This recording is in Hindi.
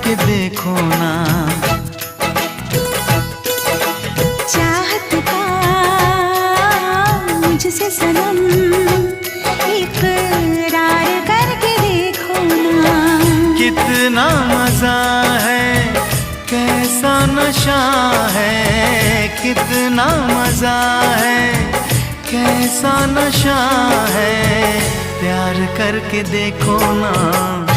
करके देखो ना। चाहत का मुझसे सनम इकरार करके देखो ना। कितना मजा है, कैसा नशा है, कितना मजा है, कैसा नशा है, प्यार करके देखो ना।